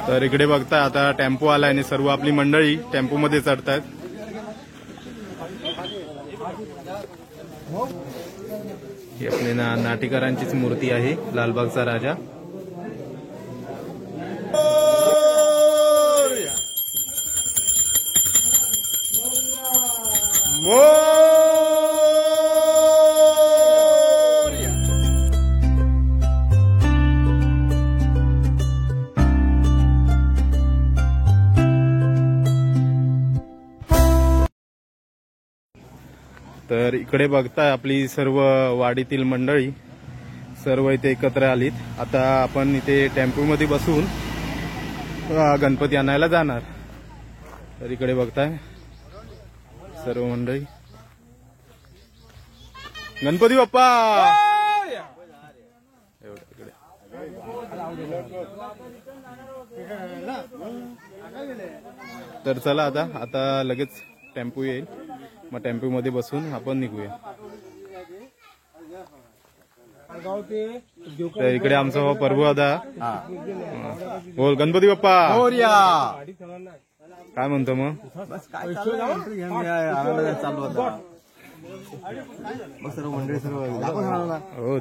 तर इकडे बघताय आता टेम्पो आलाय आणि सर्व आपली मंडळी टेम्पो मध्ये चढतायत। ही आपली नाटेकरांचीच मूर्ती आहे, लालबागचा राजा। तर इकडे बघताय आपली सर्व वाडीतील मंडळी सर्व इथे एकत्र आलीत। आता आपण इथे टेम्पो मध्ये बसून गणपती आणायला जाणार। तर इकडे बघताय सर्व मंडळी, गणपती बाप्पा। तर चला आता लगेच टेम्पो येईल, मग टेम्पो मध्ये बसून आपण निघूया। तर इकडे आमचा हो प्रभू दादा, बोल गणपती बाप्पा मोरया। काय म्हणतो मग? बस काय चालू होता, सर्व मंडळी सर्व हो।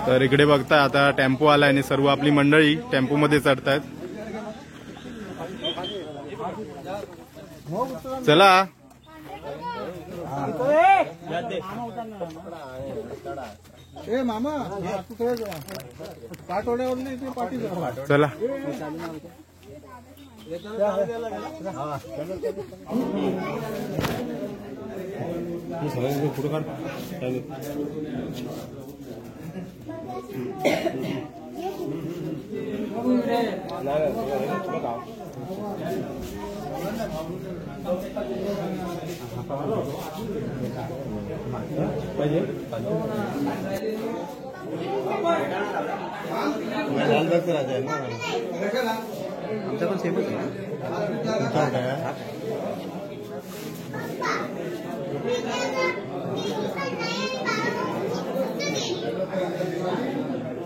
तर इकडे बघताय आता टेम्पो आलाय आणि सर्व आपली मंडळी टेम्पो मध्ये चढतायत। चला ए मामा पाठवण्यावर नाही ते पाठी चला। पुढे काढ। लालबागचा राजा आहे ना, आमचा पण सेमच आहे।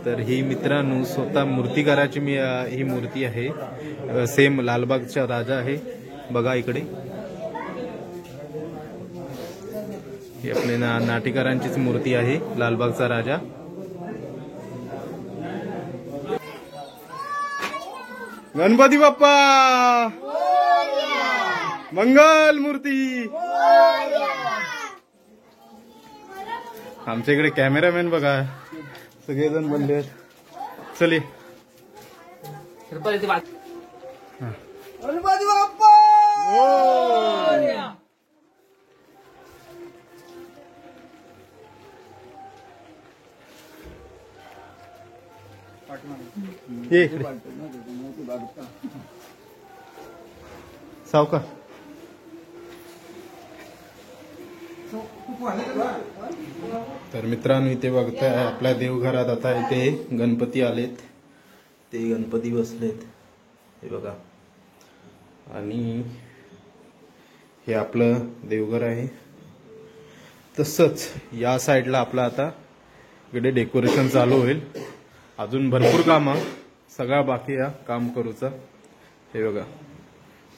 तर ही मित्रांनो स्वतः मूर्तिकाराची ही मूर्ती आहे, सेम लालबागचा राजा आहे। बघा इकडे ही आपली नाटेकरांचीच मूर्ती आहे, लालबागचा राजा। गणपती बाप्पा मंगल मूर्ती। आमच्या इकडे कॅमेरामॅन बघा सगळेजण बनले। चले गणपती बाप्पा सावका। तर मित्रांनो इथे बघताय आपल्या देवघरात आता इथे गणपती आलेत, ते गणपती बसलेत हे बघा। आणि हे आपलं देवघर आहे। तसंच या साईडला आपलं आता इकडे डेकोरेशन चालू होईल, अजून भरपूर काम सगळा बाकी आहे काम करूचा। हे बघा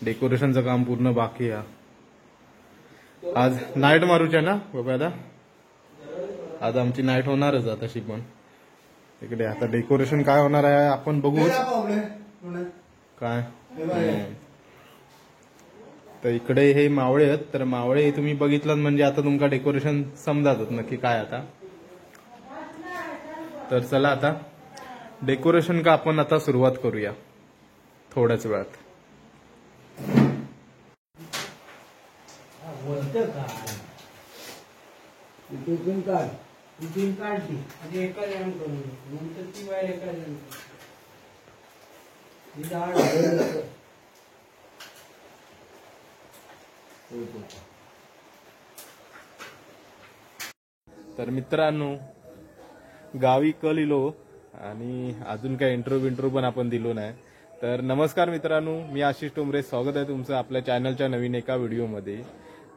डेकोरेशनचं काम पूर्ण बाकी आहे। आज नाईट मारूच्या ना बाबा दादा, आज आमची नाईट होणारच आता तशी पण। इकडे आता डेकोरेशन काय होणार आहे आपण बघू काय। तर इकडे हे मावळे आहेत, तर मावळे तुम्ही बघितलं म्हणजे आता तुमका डेकोरेशन समजातच नक्की काय आता। तर चला आता डेकोरेशन का आपण आता सुरुवात करूया थोड्याच वेळात। तर मित्रांनो गावी कल इलो आणि अजून काय इंट्रो पण आपण दिलो नाही। तर नमस्कार मित्रांनो, मी आशिष टोमरे, स्वागत आहे तुमचं आपल्या चॅनलच्या नवीन एका व्हिडिओमध्ये।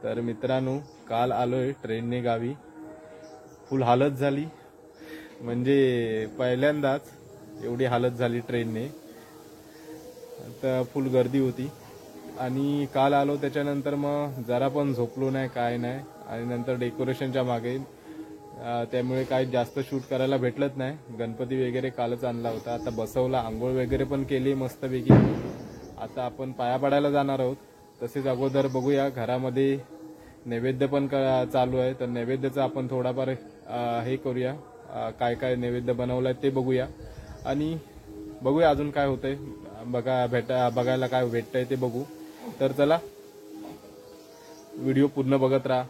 तर मित्रांनो काल आलोय ट्रेनने गावी, फुल हालत झाली। म्हणजे पहिल्यांदाच एवढी हालत झाली ट्रेनने. तर फुल गर्दी होती आणि काल आलो त्याच्यानंतर मग जरा पण झोपलो नाही काय नाही. आणि नंतर डेकोरेशनच्या मागे त्यामुळे काही जास्त शूट करायला भेटलंच नाही. गणपती वगैरे कालच आणला होता. आता बसवला, आंघोळ वगैरे पण केली मस्तपैकी. आता आपण पाया पडायला जाणार आहोत. तसेच अगोदर बघूया घरामध्ये नैवेद्य पण चालू आहे. तर नैवेद्याचं आपण थोडाफार हे करूया. काय काय नैवेद्य बनवलाय ते बघूया आणि बघूया अजून काय होतंय. बघायला काय भेटतंय ते बघू. तर चला व्हिडिओ पूर्ण बघत राहा.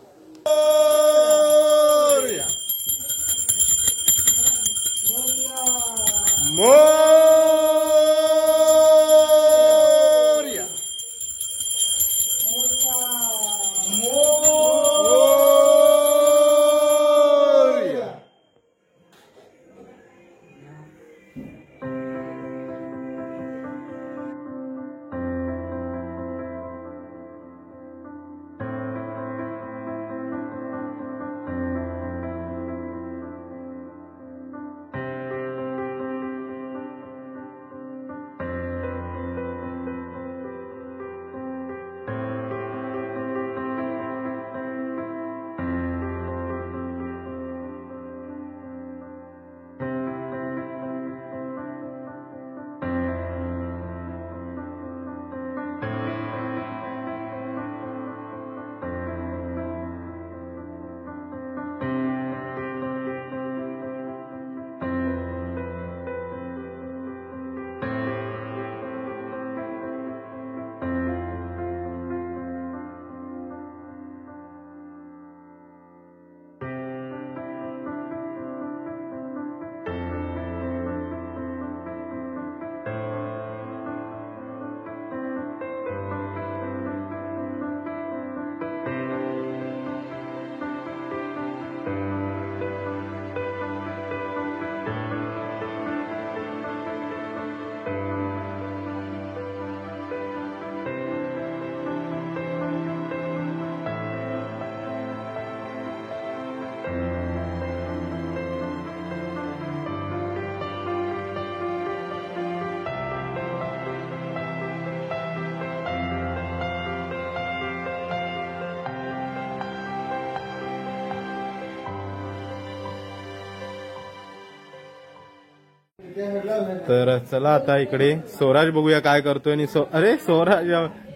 तर चला आता इकडे स्वराज बघूया काय करतोय. आणि अरे स्वराज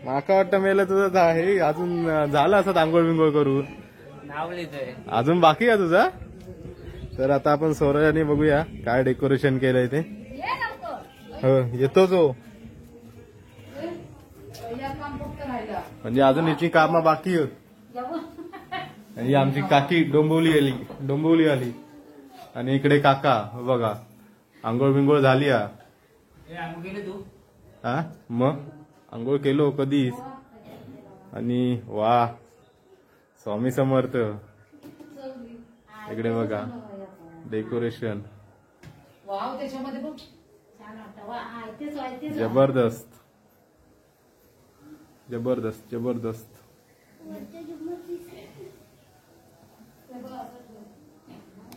माका वाटतं मेलं तुझं आहे अजून झालं असं आंघोळ बिंगोळ करून अजून बाकी आहे तुझा. तर आता आपण स्वराजाने बघूया काय डेकोरेशन केलंय ते. हो येतो जो म्हणजे अजून याची कामं बाकी आहेत. आणि आमची काकी डोंबिवली आली आणि इकडे काका बघा आंघोळ बिंगोळ झाली. हा मग आंघोळ केलो कधीच. आणि वा स्वामी समर्थ इकडे बघा डेकोरेशन जबरदस्त जबरदस्त जबरदस्त.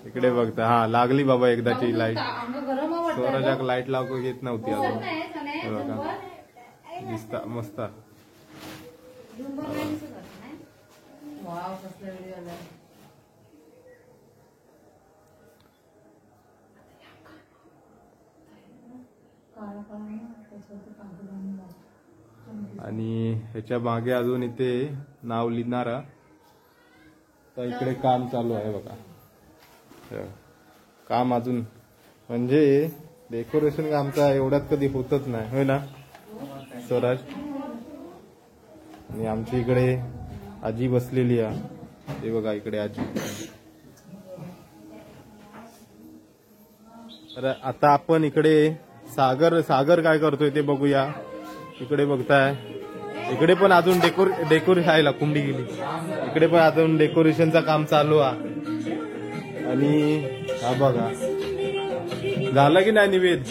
इकडे बघता हा लागली बाबा एकदाची लाईट. स्वराजाक लाईट लागू येत नव्हती अजून. बघा दिसता मस्त. आणि ह्याच्या मागे अजून इथे नाव लिहिणारा. तर इकडे काम चालू आहे बघा. काम अजून म्हणजे डेकोरेशन आमचा एवढ्यात कधी होतच नाही होय ना स्वराज. आणि आमच्या इकडे आजी बसलेली आहे ते बघा इकडे आजी. तर आता आपण इकडे सागर काय करतोय ते बघूया. इकडे बघताय इकडे पण अजून डेकोरेशन आहे. कुंडी गेली. इकडे पण अजून डेकोरेशनचं काम चालू आहे. आणि हा बघा झालं की नाही निवेद.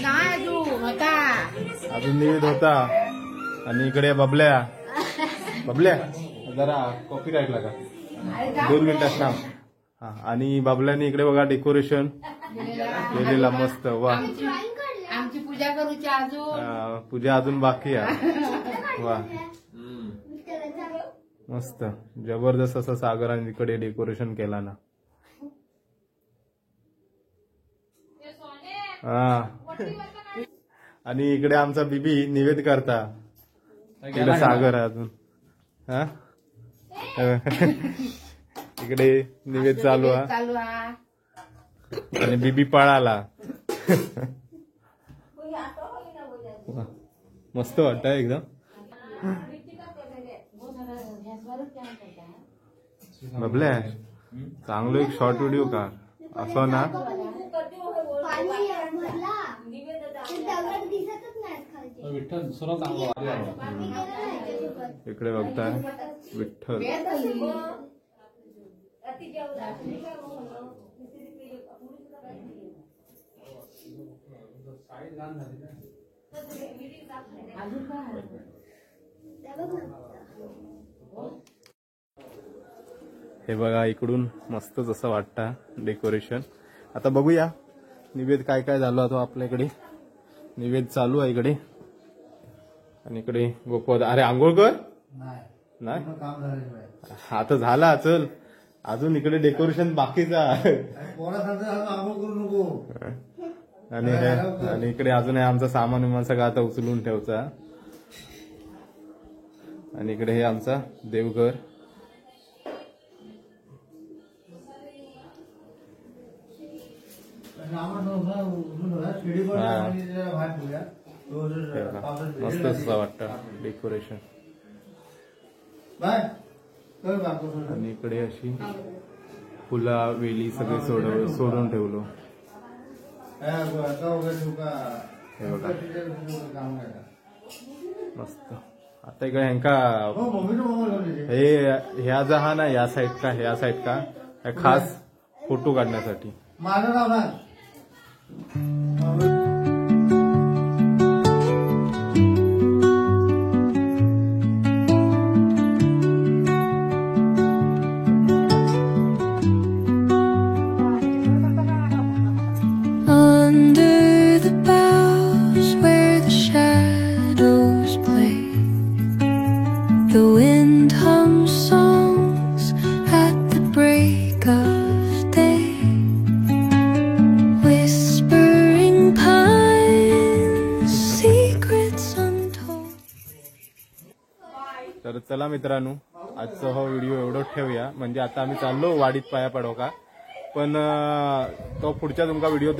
अजून निवेद होता. आणि इकडे बबल्या जरा कॉपी राहिला का 2 मिनिटात थांब. हा आणि बबल्याने इकडे बघा डेकोरेशन केलेला मस्त वा. आमची पूजा करूची अजून. पूजा अजून बाकी आहे. वा मस्त जबरदस्त असं सागराने इकडे डेकोरेशन केला ना. हा आणि इकडे आमचा बीबी निवेद करता. इकडे सागर आहे अजून. हा इकडे निवेद चालू आहे चालू आहे. आणि बीबी पळाला. मस्त वाटत एकदम. बबले चांगलं एक शॉर्ट व्हिडिओ का असं ना. इकडे बघताय विठ्ठल. हे बघा इकडून मस्तच असं वाटतं डेकोरेशन. आता बघूया निवेद काय काय झालं आता आपल्याकडे. निवेद चालू आहे इकडे आणि इकडे गोपद. अरे आंघोळ कर नाही आता झाला. चल अजून इकडे डेकोरेशन बाकीचा. आणि इकडे अजून आमचा सामान विमान सगळं आता उचलून ठेवचा. आणि इकडे हे आमचा देवघर. मस्त असं वाटतं डेकोरेशन. आणि इकडे अशी फुला वेली सगळे सोडून ठेवलो. हे बघा मस्त. आता इकडे ह्यांका हे ह्या जहा ना या साईड का खास फोटो काढण्यासाठी. Under the boughs where the shadows play, the wind hums songs at the break of day, whispering pines, secrets untold. तर चला मित्रांनो आजचा हा व्हिडिओ एवढंच ठेवूया. म्हणजे आता आम्ही चाललो वाडीत पाया पडो का. पण तो पुढच्या तुमका व्हिडिओ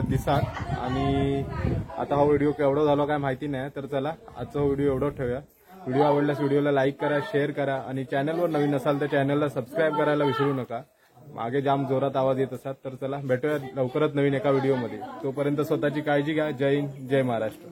दिसाल. आणि आता हा व्हिडिओ केवढा झाला काय माहिती नाही. तर चला आजचा व्हिडिओ एवढंच ठेवूया. व्हिडिओ आवडल्यास व्हिडिओला लाईक करा, शेअर करा आणि चॅनलवर नवीन असाल तर चॅनलला सबस्क्राईब करायला विसरू नका. मागे जाम जोरात आवाज येत असतात. तर चला भेटूया लवकरच नवीन एका व्हिडिओमध्ये. तोपर्यंत स्वतःची काळजी घ्या. जय हिंद, जय महाराष्ट्र.